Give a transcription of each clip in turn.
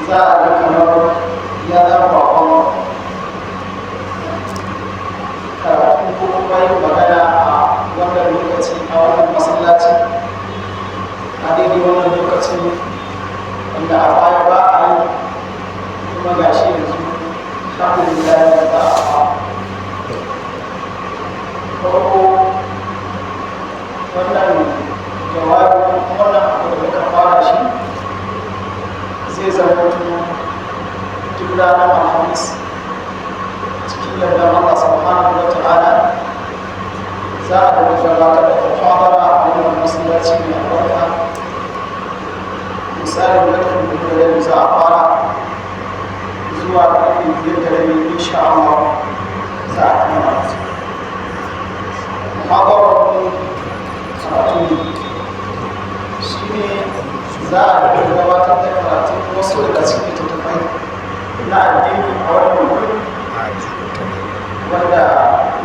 za a ga kamar ya zama bakon karatu ko kuma yin magana a wannan lokaci a wannan masallaci a daidai wannan lokacin wanda a baya ba a yi kuma ga shi yanzu alhamdulillah da za a farko wannan jawabin wannan abu da muka fara shi zai zama duk ranar alhamis cikin yardar Allah subhanahu wa ta'ala za a da gabatar da muhabara a wannan masallaci mai albarka misalin karfin da da za a fara zuwa karfin biyar da rabi insha Allah za a kama muhabarar karatu shi ne za a da gabatar da karatu wasu daga cikin littattafai na addini a wannan wuri wanda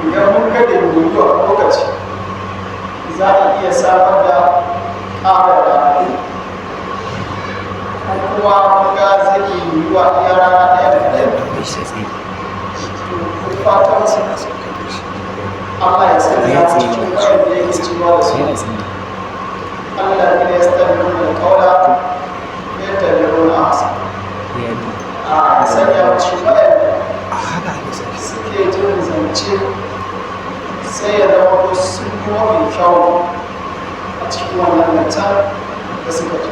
idan mun ga da yiwuwa a lokaci za a iya samar da ƙara da kuma mun ga zai yi yiwuwa iya rana ɗaya da ɗaya fatan su Allah ya sani ya cikin ƙarar da yake cewa da su Allah ne ya sani da kaula ya tabi na asa a sanya mace waɗanda suke jin zance sai ya zama ko sun yi mafi kyau a cikin wannan lantar da suka ji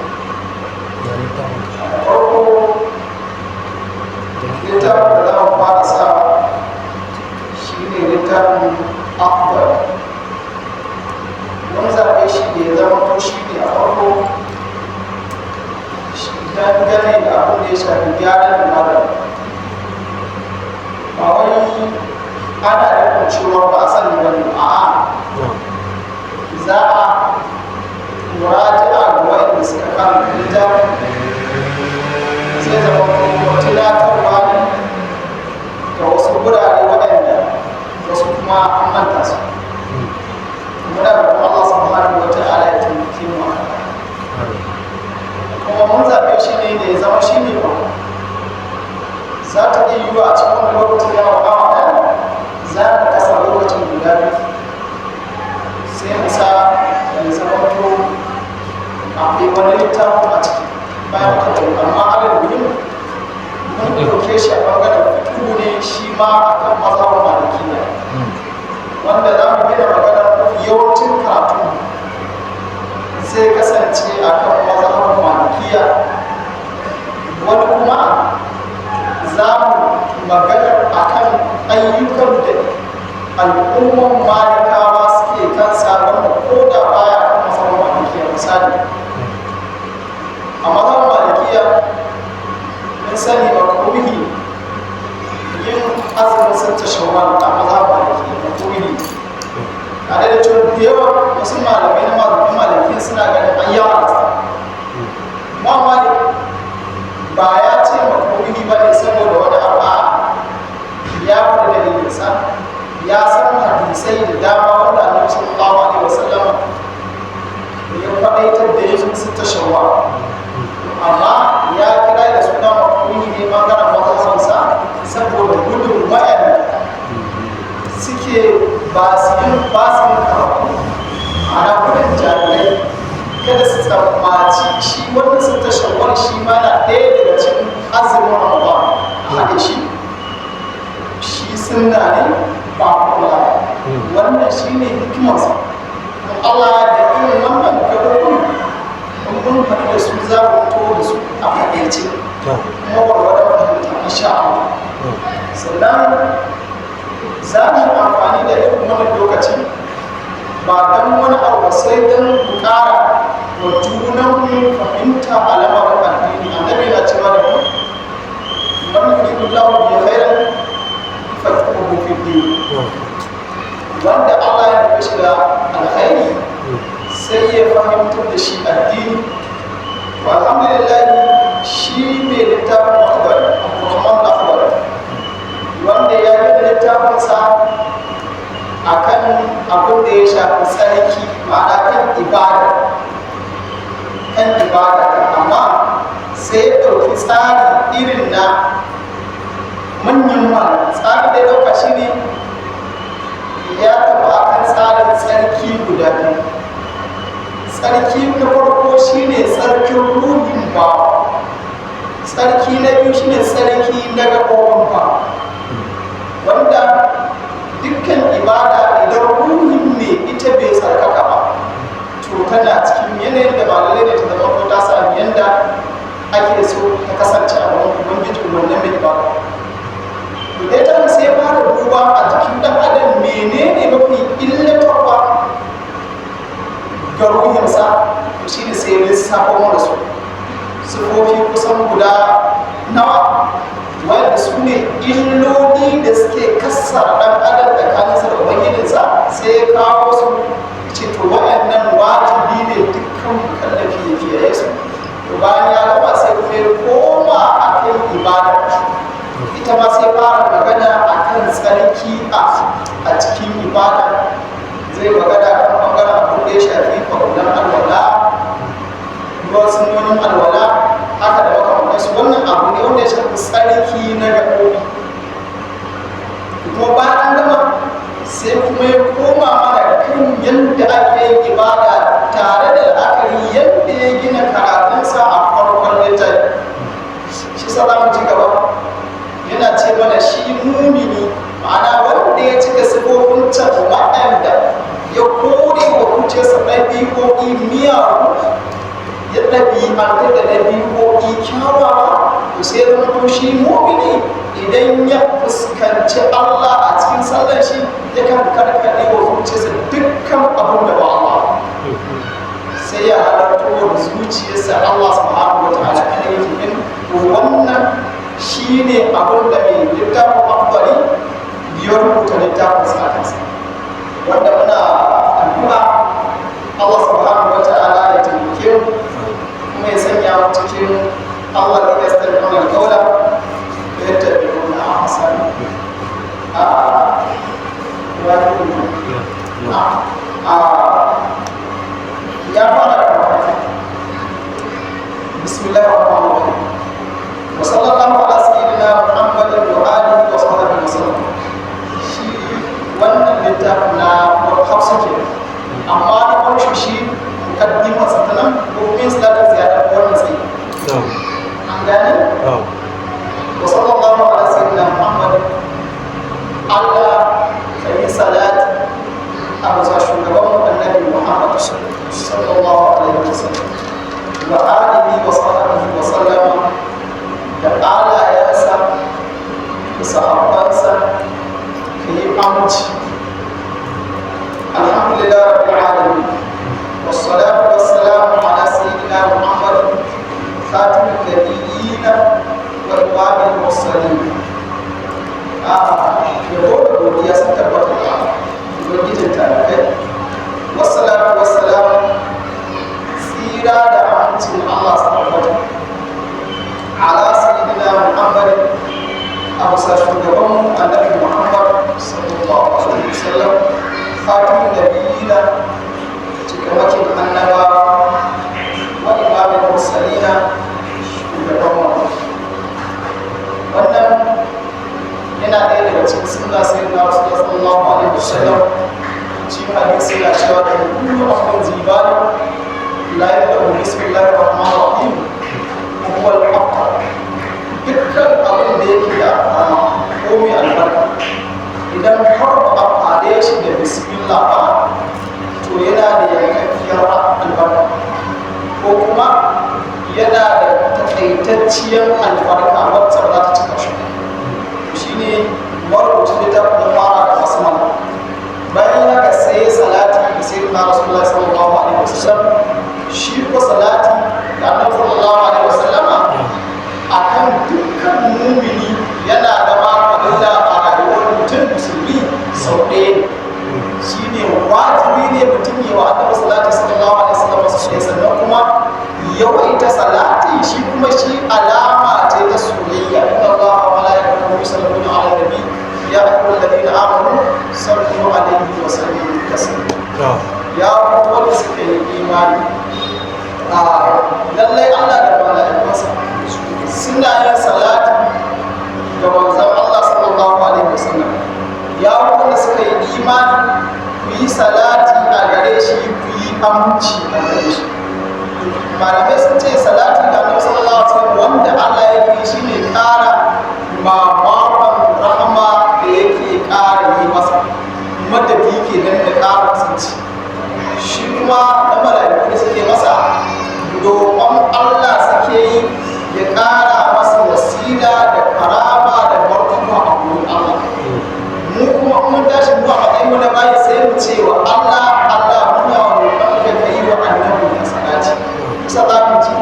farko littafin da za mu fara sa shi ne littafin akwai mun zaɓe shi da ya zama ko shi ne a farko dangane da abin da ya shafi gyaran da ba wai ana da cewa ba a sani ba ne a'a za a muraji'a ga waɗanda suka kama littafin zai zama kuma tunatarwa ne ga wasu gurare waɗanda wasu kuma an manta su muna da kuma Allah subhanahu wa ta'ala ya taimake mu kuma mun zaɓe shi ne da ya zama shi ne ba za ta iya yiwuwa a cikin wani lokacin yawa awa ɗaya za ta kasa lokacin guda biyu sai mu sa ya zama to akwai wani littafin a ciki bayan ka ɗauki amma alal muhim mun ɗauke shi a ɓangaren fikihu ne shi ma a kan mazhabin malikiya wanda za mu gina magana yawancin karatu zai kasance a kan mazhabin malikiya wani kuma za mu magana a kan ayyukan da al'umman malikawa suke kansa wanda ko da baya kan mazhabin malikiya misali a mazhabin malikiya mun sani ba kuruhi yin azumin santa shawwal a mazhabin malikiya ba kuruhi a da cewa da yawa wasu malamai na mazhabin malikiya suna ganin ayyawa ma malik ba ya ce makuruhi ba ne saboda wani abu a ya faɗi dalilinsa ya san hadisai da dama wanda annabi sallallahu alaihi wasallam ya faɗaitar da yin santa shawwal amma ya kira da suna makuruhi ne bangaren mazhabinsa saboda gudun waɗanda suke ba su yin karatu ana gudun jami'ai kada su tsammaci shi wanda sun tashawar shi ma na ɗaya daga cikin azumin ramadan a haɗe shi sunna ne ba kuma wannan shi ne hikimarsa Allah da irin wannan gaɓoɓin mun faɗi da su za mu to da su a faɗaice kuma warware fahimta insha Allah sannan za mu yi amfani da irin wannan lokaci ba don wani abu sai don mu ƙara wa junan mu fahimta a lamarin addini annabi na cewa da mu man yuridu Allahu bi khairin faqihuhu fi din wanda Allah ya nufi shi da alkhairi sai ya fahimtar da shi addini wa alhamdulillah shi mai littafin akbar Abdurrahman akbar wanda ya yi littafinsa a kan abin da ya shafi tsarki ma'ana kan ibada amma sai ya ɗauki tsari irin na manyan malamai. Tsari da ya ɗauka shi ne ya taɓa akan tsarin tsarki guda biyu. Tsarki na farko shi ne tsarkin ruhin bawa, tsarki na biyu shi ne tsarki na gaɓoɓin bawa, wanda dukkan ibada idan ruhin ne ita bai tsarkaka ba to tana cikin yanayin da malamai ne ta zama ko ta sami yanda ake so ta kasance a wani ubangiji wannan mai ibada. Da ta sai ya fara duba a jikin ɗan adam menene mafi illatarwa ga ruhinsa, shi ne sai ya lissafa mana su sifofi kusan guda nawa wanda su ne illoli da suke kassara ɗan adam da kaninsa da ubangijinsa, sai ya kawo su ce to waɗannan wajibi ne dukkan mukallafi ya kiyaye su. To bayan ya gama sai kuma ya koma a kan ibada, ita ma sai fara magana a kan tsarki a cikin ibada. Zai magana kan ɓangaren abin da ya shafi farulan alwala, ruwan sunonin alwala, haka da makamantansu. Wannan abu ne wanda ya shafi tsarki na gaɓoɓi. Kuma bayan an gama sai kuma ya koma mana kan yadda ake yin ibada tare da la'akari yadda ya gina karatunsa a farkon littafi. Shi sa za mu ci gaba yana ce mana shi mumini, ma'ana wanda ya cika sifofin can waɗanda ya kore wa zuciyarsa ɗabi'o'i miyagu, ya ɗabi'antu da ɗabi'o'i kyawawa, to sai zama shi mumini idan ya fuskanci Allah a cikin sallar shi yakan karkaɗe wa zuciyarsa dukkan abin da ba Allah, sai ya halarta da zuciyarsa Allah subhanahu wa ta'ala kan yake yin wannan. Shi ne abin da mai littafin akwari biyar rubuta littafin sa kansa, wanda muna addu'a Allah subhanahu wa ta'ala ya taimake mu kuma ya sanya mu cikin Allah da ya tsare mana kaula da ya tabbata mana a hasani ya fara da bismillahir rahmanir rahim wa sallallahu ala sayyidina muhammadin wa alihi wa sahbihi wa sallam. Shi wannan littafin na hausa ke, amma na ƙarshe shi mukaddimar sa ta nan ko min salatar ziyara wannan sai an gane wa sallallahu ala sayyidina muhammadin. Allah kai salat a bisa shugaban annabi Muhammad sallallahu alaihi wasallam wa alihi wa sahbihi wa sallama, da alayansa da sahabbansa ka yi aminci. Alhamdulillah rabbil alamin wassalatu wassalamu ala sayyidina Muhammad khatimul nabiyyin wa imamil mursalin. Yabo da godiya sun tabbata da ubangijin talibai. Wassalatu wassalamu, tsira da amincin Allah su tabbata ala sayyidina Muhammad, a bisa shugaban annabi Muhammad sallallahu alaihi wasallam, khatimun nabiyina, cikamakin annabawa, wa imamul mursalina, shugaban mu. Wannan yana ɗaya daga cikin sunna sayyidina Rasulullah sallallahu alaihi wasallam. Cikin hadisi yana cewa da kullu amrin zibani la yabda'u bismillahir rahmanir rahim huwa al-afdal. Dukkan abin da yake da ko mai albarka, idan har ba a fade shi da bismillah ba to yana da yankakkiyar albarka, ko kuma yana da takaitacciyar albarka wacce za ta cika shi. Shi ne marubucin littafin fara da basmala. Bayan haka sai salati da sayyidina Rasulullah sallallahu alaihi wasallam. Shi ko salati da annabi sallallahu alaihi wasallama akan dukkan mumini yana da mafadilla a rayuwar mutum musulmi sau ɗaya. Shi ne wajibi ne mutum yi wa annabi sallallahu alaihi wasallam sau ɗaya, sannan kuma yawaita salati shi kuma shi alama ce ta soyayya. Inna Allaha wa malaikatahu yusalluna ala nabi ya ayyuhalladhina amanu sallu alaihi wa sallimu taslima. Ya wanda suka yi imani, lallai Allah da mala'ikunsa aminci a gare shi. Malamai sun ce salati ga Annabi sallallahu alaihi wasallam wanda Allah yake shi ne ƙara mamakon rahama da yake ƙara yi masa madadi ke nan da ƙara kusanci. Shi kuma na mala'iku da suke masa roƙon Allah suke yi ya ƙara masa wasila da karama da martaba a wurin Allah. Mu kuma mun tashi mu a matsayin na bayi sai mu ce wa Allah muna roƙon ka yi wa annabi da salati. Kusa za mu ji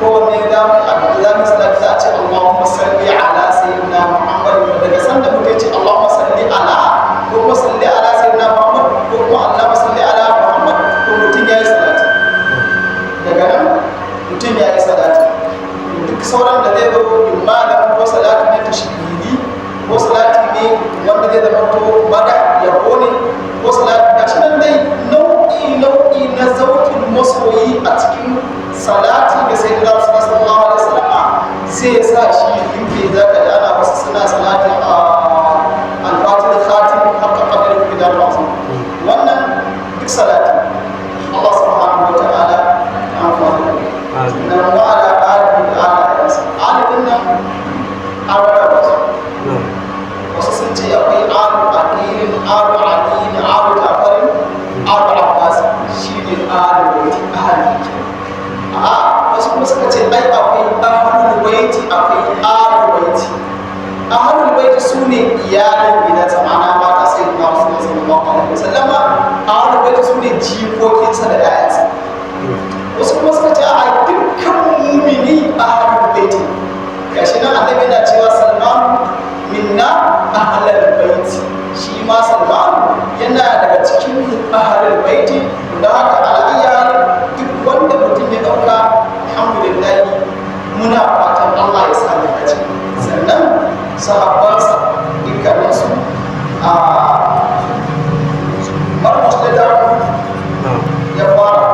kowanne da mu salati za a ce Allahumma salli ala sayyidina Muhammad, daga sanda muke ce Allahumma salli ala ko kuma salli ala sayyidina Muhammad ko kuma Allahumma salli ala Muhammad ko mutum ya yi salati. Daga nan mutum ya yi salati. Duk sauran da zai zo imma da ko salati ne tashbihi ko salati ne wanda zai zama to bada yabo ne ko salati gashi nan dai nau'i na zaukin masoyi a cikin salati da sai da Rasul sallallahu alaihi wasallam sai ya sa shi yake zaka da ana wasu suna salati a al-fatil khatim haka qadar bidar rasul. Wannan duk salati Allah subhanahu wa ta'ala ya amfana da wa ala alihi wa ala alihi nan awara wasu sun ce akwai alu aqilin alu aliyin alu jafarin alu abbas shi ne alu ahli. Wasu kuma suka ce ai akwai ahlul baiti akwai alu baiti. Ahlul baiti su ne iyalin gidan zamana mata sai da Rasulullah sallallahu alaihi wasallam. Ahlul baiti su ne jikokinsa da ƴaƴansa. Wasu kuma suka ce a dukkan mumini ahlul baiti. Gashi nan annabi yana cewa Salman minna ahlul baiti, shi ma Salman yana daga cikin ahlul baiti. Da haka al'ayyar duk wanda mutum ya dauka alhamdulillah muna fatan Allah ya sa mu dace. Sannan sahabbansa dukkaninsu a marmush da ya fara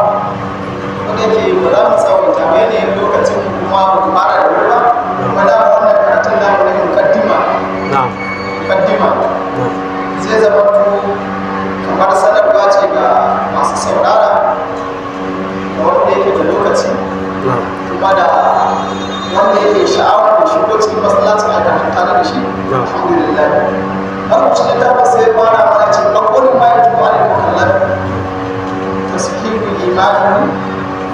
wanda ke ba za mu tsawaita ba yanayin lokacin kuma mu fara da ruwa kuma da wannan karatun namu na mukaddima zai zama kamar sanarwa ce ga masu saurara da wanda yake da lokaci kuma da wanda yake sha'awar da shigo cikin masallacin a kan tare da shi alhamdulillah. Har mutum da tabbas sai fara mana ce akwai ma ya tuba da mukallaf tasfihu imani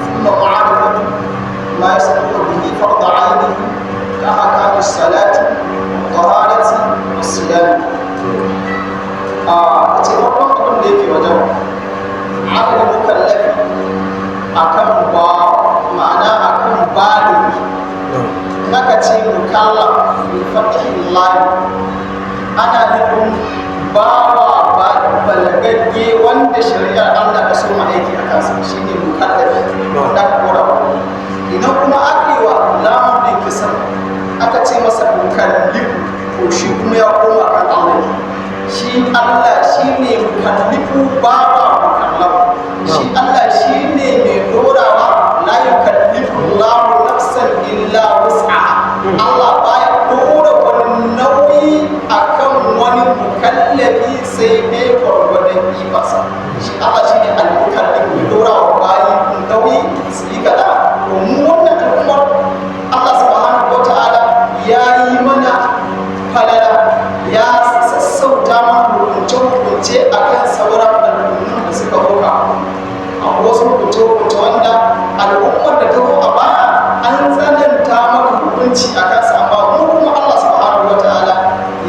thumma ma'arifatu ma yasbiqu bihi farḍ 'aini ka ahkam as-salati taharati was-siyam. A ce farkon abin da yake wajen aqli mukallafi akan ba ma'ana akan baligi. Naka ce mukallaf bi fathi llahi ana nufin bawa balagagge wanda shari'ar Allah ta so ma aiki a kansa shine mukallafi wanda aka kora wa. Idan kuma aka yi wa lamun din kisan aka ce masa mukallifu to shi kuma ya koma kan Allah. Shi Allah shi ne mukallifu bawa mukallaf. Shi Allah shi ne mai dorawa la yukallifu Allahu nafsan illa wus'aha. Allah baya dora wani nauyi akan wani mukallafi sai dai gwargwadon ikonsa. Shi Allah shi ne al-mukallif mai dorawa bayi nauyi su yi kaɗa. Domin wannan al'ummar Allah subhanahu wa ta'ala ya yi mana falala ya sassauta mana hukunce-hukunce a kan sauran al'ummar da suka roka. Akwai wasu hukunce-hukunce wanda al'ummar da ta zo a baya an tsananta maka hukunci a kansa, amma mu kuma Allah subhanahu wa ta'ala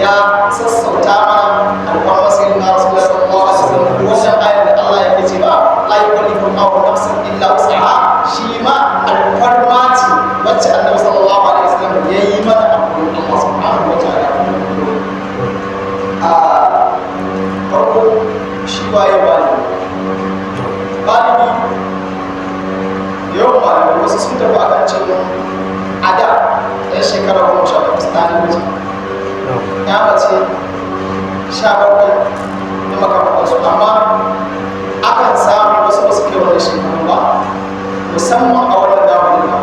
ya sassauta mana al'ummar sai na Rasulullah sallallahu alaihi wasallam. Wannan ayar da Allah yake cewa la yukallifu Allahu nafsan illa wus'aha shi ma alfarma ce wacce Annabi sallallahu alaihi wasallam ya yi mana a gurin Allah subhanahu wa ta'ala. Farko shi waye baligi yawan malamai wasu sun tafi a kan cewa a da ɗan shekara 18 ta namiji ya mace 17 na makamantarsu, amma akan samu wasu wasu ke wani shekaru ba musamman a wannan zamanin ba.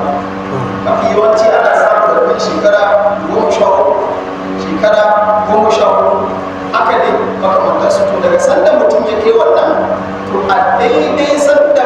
Mafi yawanci ana samun da kan shekara 14 shekara 14 aka dai makamantarsu. To daga sanda mutum ya kai wannan to a daidai sanda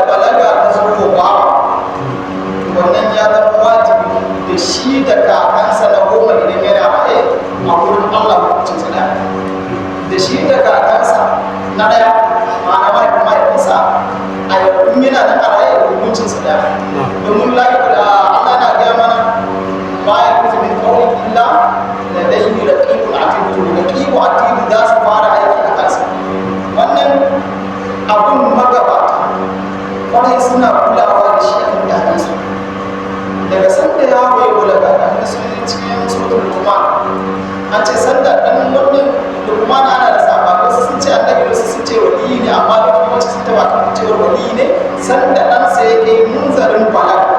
sanda ɗansa ya kai munzarin balaga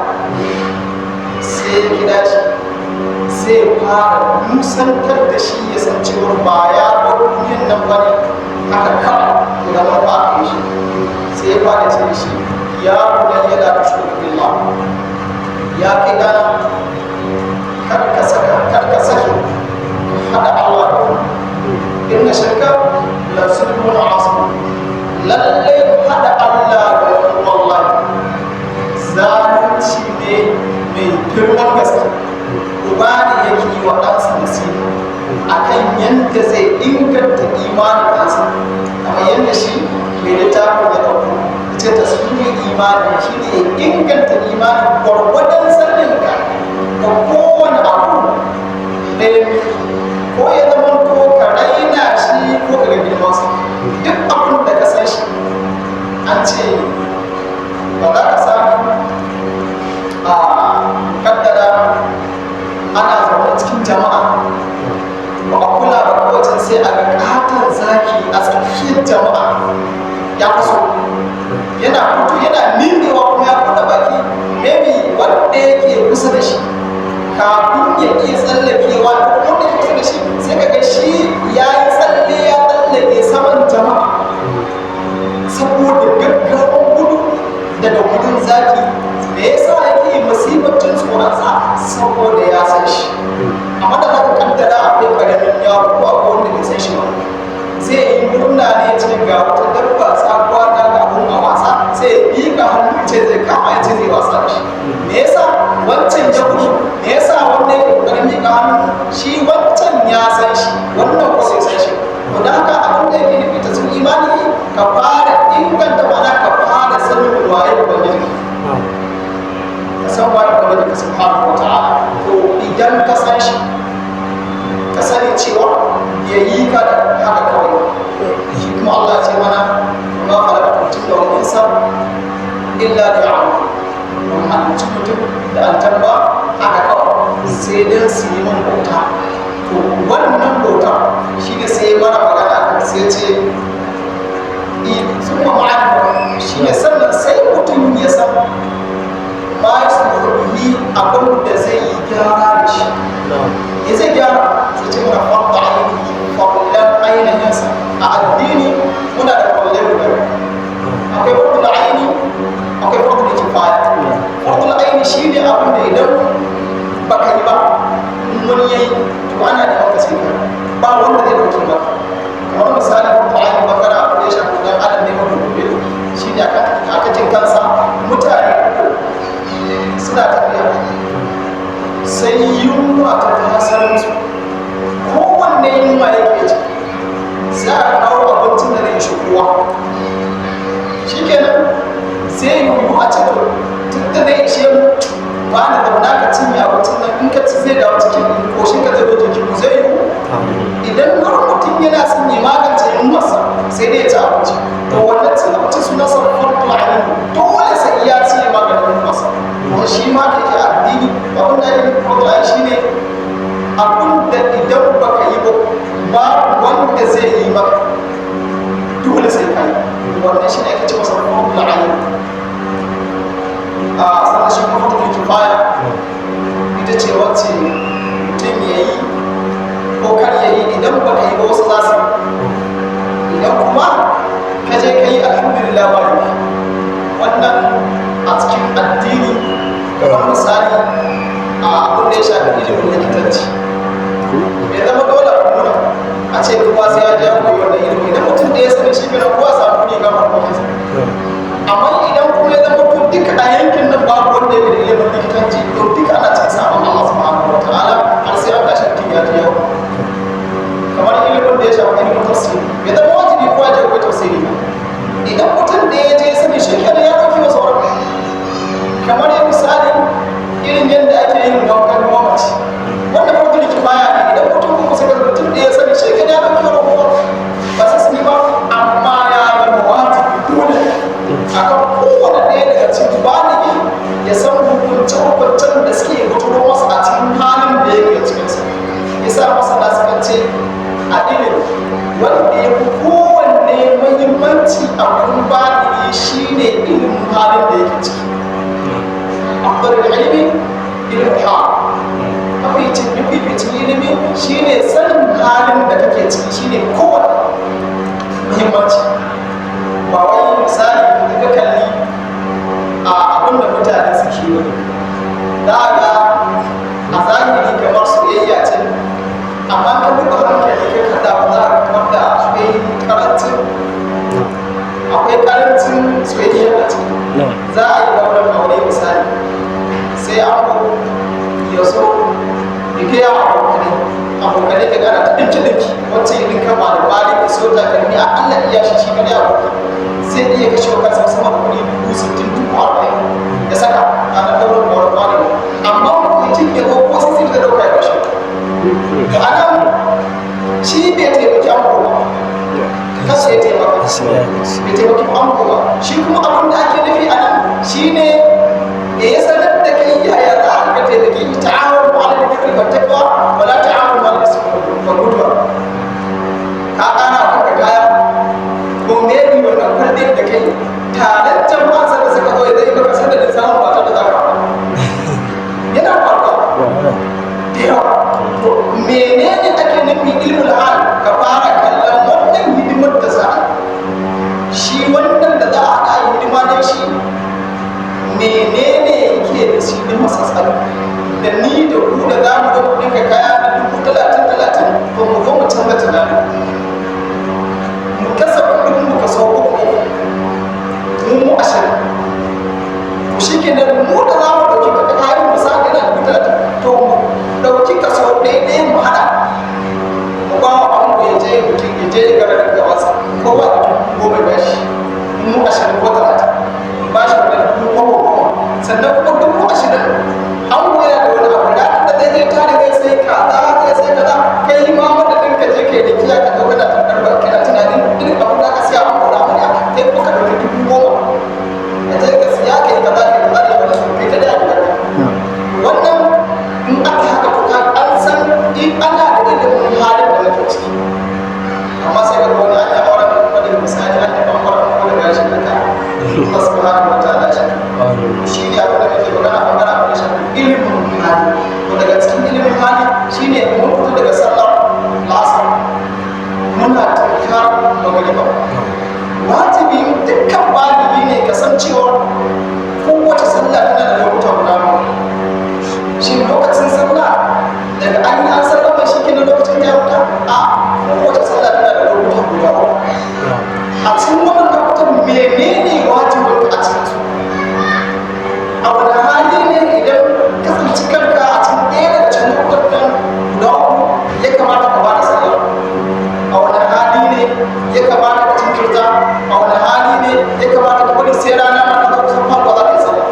sai ya kira shi sai ya fara musantar da shi ya san cewar ba ya bar duniyan nan ba ne haka kawai da ba a kai shi sai ya fara ce shi ya bunayya la tushrik billah ya kai dana karka sake hada Allah inna shirka la zulmun azim lalle hada Allah da wallahi zalunci ne mai girman gaske uba ne yake yi wa ɗansa nasiha akan yadda zai inganta imanin ɗansa kamar yadda shi mai littafin ya ɗauko ita taswirin imani shi ne inganta imanin gwargwadon sanin ka ga kowane abu ɗaya ko ya zama ko ka raina shi ko ka ga girmansa duk abin da ka san shi an ce ba za ka samu a kaddara ana zaune cikin jama'a ba a kula ba kowacin sai a ga katon zaki a tsakiyar jama'a ya kuso yana fito yana mimewa kuma ya buɗe baki maybe wanda yake kusa da shi kafin ya iya tsallakewa da wanda yake kusa da shi sai ka ga shi ya yi tsalle ya tsallake saman jama'a saboda gaggawan gudu daga gudun zaki me yasa yake masifar jin tsoronsa saboda ya san shi amma da zaka kaddara akwai karamin yaro ko akwai wanda bai san shi ba zai yi murna ne cikin ga wata dabba sabuwa na ga abun a wasa sai ya miƙa hannu ce zai kama ya ce zai wasa da shi me yasa wancan ya gudu me yasa wanda ya kokarin miƙa hannu shi wancan ya san shi wannan ko sai san shi to da haka abin da yake nufi ta sun imani ka fara inganta mana ka fara sanin waye ubangiji ka san waye ubangiji ka subhanahu wa ta'ala to idan ka san shi ka sani cewa ya yi ka da haka kawai shi kuma Allah ce mana ma khalaqatul jinna wal insa illa liya'budun mun halicci mutum da aljanna haka kawai sai dan su yi mun bauta to wannan bauta shi ne sai mana magana sai ce sun ma ma'ana shi ne sannan sai mutum ya san ma ya su abin da zai yi gyara da shi ya zai gyara sai ce mana farko ainihi kwallon ainihinsa a addini muna da kwallon guda akwai farko da aini akwai farko da kifaya farko da aini shi ne abin da idan baka yi ba wani yayi to ana da maka sai ba wanda zai dauke ba kamar misali farko aini bakara abin da ya shafi dan adam ne maka gobe shi ne aka jin kansa mutane suna tafiya sai yunwa ta tasarar su kowanne yunwa yake ci za a kawo abincin da zai shi kowa shi kenan sai yiwu a cikin tun da zai ishe mu ba na da na ka cinye abincin nan in ka ci zai dawo cikin koshin ka zai zo jikin mu zai yiwu idan har mutum yana son ya magance yunwarsa sai dai ya ci abinci to wannan cin abinci suna son farko a yanzu dole sai ya ci ya maganin yunwarsa kuma shi ma da ke addini abin da ake farko a shi ne abin da idan baka yi ba wanda zai yi maka dole sai ka yi wannan shi ne ake ce masa farko a yanzu a sannan shi kuma farko kifaya ita ce wacce mutum ya yi ko kar ya yi idan ba ka yi ba wasu za su idan kuma ka je ka yi alhamdulillah ba ne wannan a cikin addini kamar misali a abin da ya shafi ilimin likitanci bai zama dole a nuna a ce kowa sai ya je ya koyi wannan ilimin idan mutum da ya sani shi kenan kowa samu ne gama kwakwasa amma idan kuma ya zama to duka a yankin nan babu wanda ya da ilimin likitanci to duka ana cikin sabon Allah subhanahu wa ta'ala har sai an tashi mutum ya ji yau kamar ilimin da ya shafi ilimin tafsiri bai zama wajibi kowa ya koyi tafsiri ba idan mutum da ya je sani shi kenan ya ɗauki wasu wani kamar yin misali irin yadda ake yin wankan mamaci wannan farko da kifaya ne idan mutum kuma sai mutum da ya sani shi kenan ya ɗauki wani kuma ba su sani ba amma ya zama wajibi dole akan kowane ɗaya daga cikin baligi ya san hukunce-hukuncen da suke gudunar masa a cikin halin da yake cikinsa ya sa masa na suka ce a ilimi wanda ya fi kowanne muhimmanci a wurin baligi shi ne ilimin halin da yake ciki afdalul ilmi ilmul hal mafificin ilimi shine sanin halin da kake ciki shine kowane muhimmanci ba wai misali da ka kalli a abin da mutane suke yi da ga a zahiri kamar soyayya ce amma ka duba hankali ka kada ba za ka kamar da akwai karancin soyayya a ciki za a yi daular aure misali sai an ya so ya gaya abokanai ka gana ta ɗinki wacce yi ɗinka ba da bari da so takalmi a Allah iya shi kadai abokan zai iya kashe wa kansa sama da kuɗi 60,000 ya saka a na daular da wani bari amma mutum ya zo ko sai da dauka ya kashe to ana shi bai taimaki an goma kasa ya taimaka bai taimaki an goma shi kuma abin da ake nufi a nan shi ne ya sanar da kai yaya za a ka taimaki ta'awun ma'ala da kafin bantakwa ba la ta'awun ma'ala da su guduwa ka ƙana kanka kaya ko maybe wannan kwallon da kai taron jama'a sanda suka zo ya zai maka sanda da samun mata da za ka yana faruwa da yawa to menene ake nufi ilmul hal ka fara kallon wannan hidimar da za a shi wannan da za a haɗa hidima da shi menene yake da shi na masassar da ni da ku da za mu ga kuɗin ka kaya da 30,000 to mu zo mu canza tunanin mu kasa kuɗin mu ka sau uku mu 20 to shi ke nan mu da za mu ɗauki kayan mu sa yana da 30,000 to mu ɗauki kaso ɗaya mu haɗa mu ba mu ango ya je mutum ya je ya gara daga wasa kowa da 10,000 ba shi mu 20 ko 30 ba shi da 10,000 sannan kuma 20,000 ango yana da wani abu da zai je tare zai sai kaza zai sai kaza kai ma madadin ka je kai da kiya ka ɗauka da tantar ba kana tunanin irin abin da aka siya ango da amarya kai ko ka ɗauki 10,000 ka je ka siya kai kaza kai kaza da wani su kai ta da wannan in aka haka kuka an san in ana da ilimin halin da muke ciki amma sai ga wani an yi auren kuma da misali an yi bambara kuma da gashin da ka Allah subhanahu wa ta'ala shi ne abin da muke magana magana abin da shafi ilimin hali to daga cikin ilimin hali shine mun fito daga sallar lasar muna tafiya magariba wajibi dukkan baligi ne kasancewa kowace sallah tana da lokuta guda shi lokacin sallah daga an yi an sallama shi kenan lokacin ya wuta a kowace sallah tana da lokuta guda a cikin wannan lokutan menene wajibin a cikin su a wani hali ne idan kasance kanka a cikin ɗaya daga cikin lokutan guda uku ya kamata ka bada sallah a wani hali ne ya kamata ka jinkirta a wani hali ne ya kamata ka bari sai rana ta zo kusan farko za ka yi sallah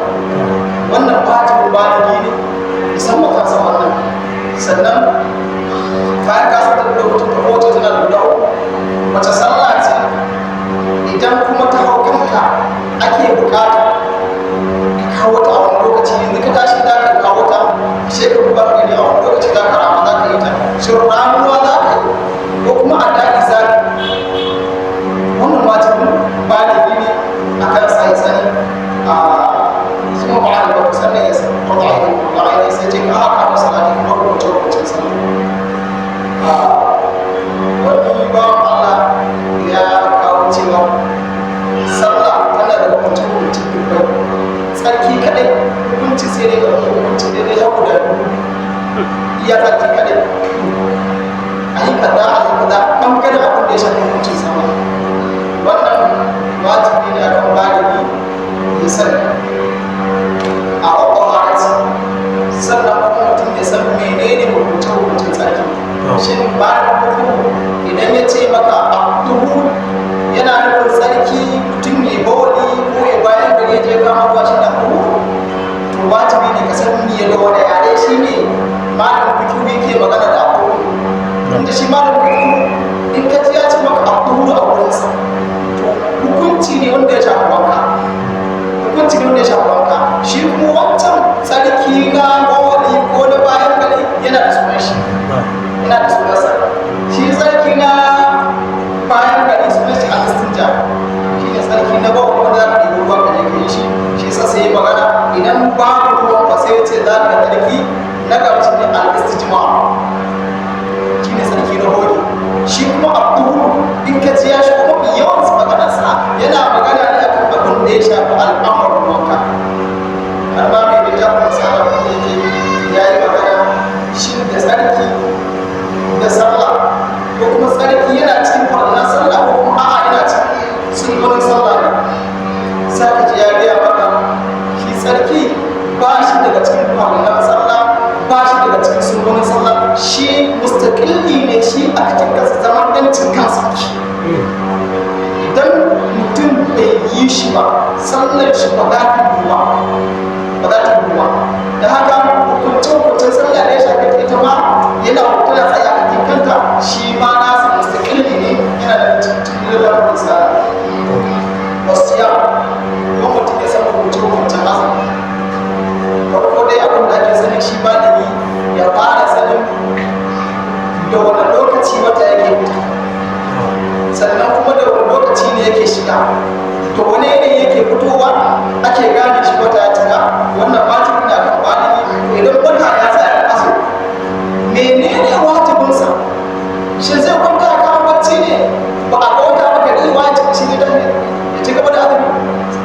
wannan wajibin baligi ne musamman kansa wannan sannan bayan ka san da lokacin da kowace tana da guda uku wace sallah ce idan kuma ta hau kanka ake bukata ka kawo ta a wani lokaci yanzu ka tashi za ka kawo ta shekaru ba ka ne a wani lokaci za ka rama za ka yi ta shirin ramuwa za ka yi ko kuma a daɗi za ka wannan wajibin baligi ne a kan sai sani a ثم بعد الوقت سنة يسر وضعه وضعه يسجل أعقى صلاة المرء وجوه وجلسة wani ba Allah ya kawo cewa sallah tana da hukunci dubbai tsarki kadai hukunci sai dai ga hukunci daidai ya guda iya tsarki kadai a yi kaza ɓangaren abin da ya shafi hukuncin sama wannan wajibi ne akan baligi ya sani a ƙwaƙwarat sannan kuma mutum ya san menene hukuncin tsarki shin bayan hukum idan ya ce maka abduhu yana nufin tsarki mutum ya bawali ko ya bayan gari ya je kama ruwa shi da hukum to wajibi ne ka san me da wani yare shi ne malamin fikihu yake magana da abubuwa inda shi malamin fikihu in ka ji ya ce maka abduhu a wurinsa to hukunci ne wanda ya shafi wanka hukunci ne wanda ya shafi wanka shi kuma wancan tsarki na bawali ko na bayan gari yana da sunan shi yana da sunansa shi tsarki na bayan gari sunan shi al-istinja shi ne tsarki na bawali wanda za ka ɗebi ruwan ka je ka yi shi ga tsarki na gaba shi ne al-istijma shi ne tsarki na hoge shi kuma abubu in ka ji ya shi kuma yawan su maganarsa yana magana ne akan abin da ya shafi al'amarin wanka har ma mai da jafin sa'ar da yake ya yi magana shi da tsarki da sallah ko kuma tsarki yana cikin kwanan sallah ko kuma a'a yana cikin sunnonin sallah ne sai ka ji ya gaya maka shi tsarki ba shi daga cikin kwanan sallah ba shi daga cikin sunnonin sallah shi mustaqilli ne shi a cikin kansa zaman ɗancin kansa idan mutum bai yi shi ba sallar shi ba za ta duba ba za ta duba da haka hukuncin sallah da ya shafi ita ma yana tana tsaye a cikin kanta shi ma nasa mustaqilli ne yana da cikin lamarin sa wasu ya don mutum ya san hukuncin azumi farko dai abin da ake sani shi ba da ni ya fara sanin da wani lokaci wata yake fita sannan kuma da wani lokaci ne yake shiga to wani yanayi yake fitowa ake gane shi wata ya cika wannan wajibi na kan baligi idan wata ya tsaya azumi menene wajibinsa shi zai kwanta a kan bacci ne ba a ga wata maka da wajibi shi gidan ne ya ci gaba da azumi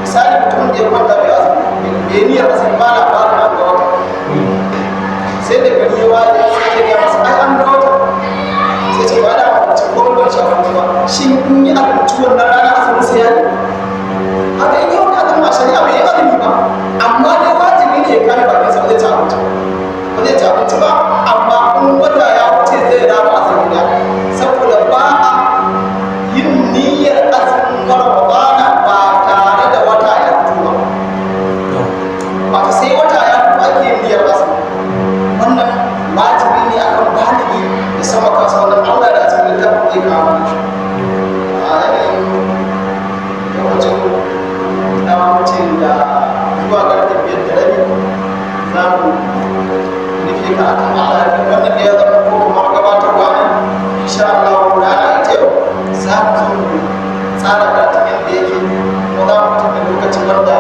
misali mutumin da ya kwanta bai azumi bai niyyar azumi ba na ba da ga wata sai da gari ya waje sai ya masa ai an ga wata sai ce ba da abinci ko ban ci abinci ba shi in yi abinci wannan rana azumin sai ya yi haka in yi wani azumi a shari'a bai yi azumi ba amma dai wajibi ne ya kame bakin sa ba zai ci abinci ba zai ci abinci ba amma in wata ya wuce zai rama azumi da saboda ba a yin niyyar azumin ramadana ba tare da wata ya fito ba ba sai wata ya fito ake yin niyyar azumi wannan wajibi ne akan baligi da sama kansa wannan Allah da cikin littafin zai kawo shi a yanayin lokacin da mutum da zuwa karfe 5:30 za mu nufi ka akan Allah ya wannan da ya zama ko kuma gabatarwa ne insha Allah rana ita yau za mu zo mu tsara karatun yadda yake kuma za mu tafi lokacin wanda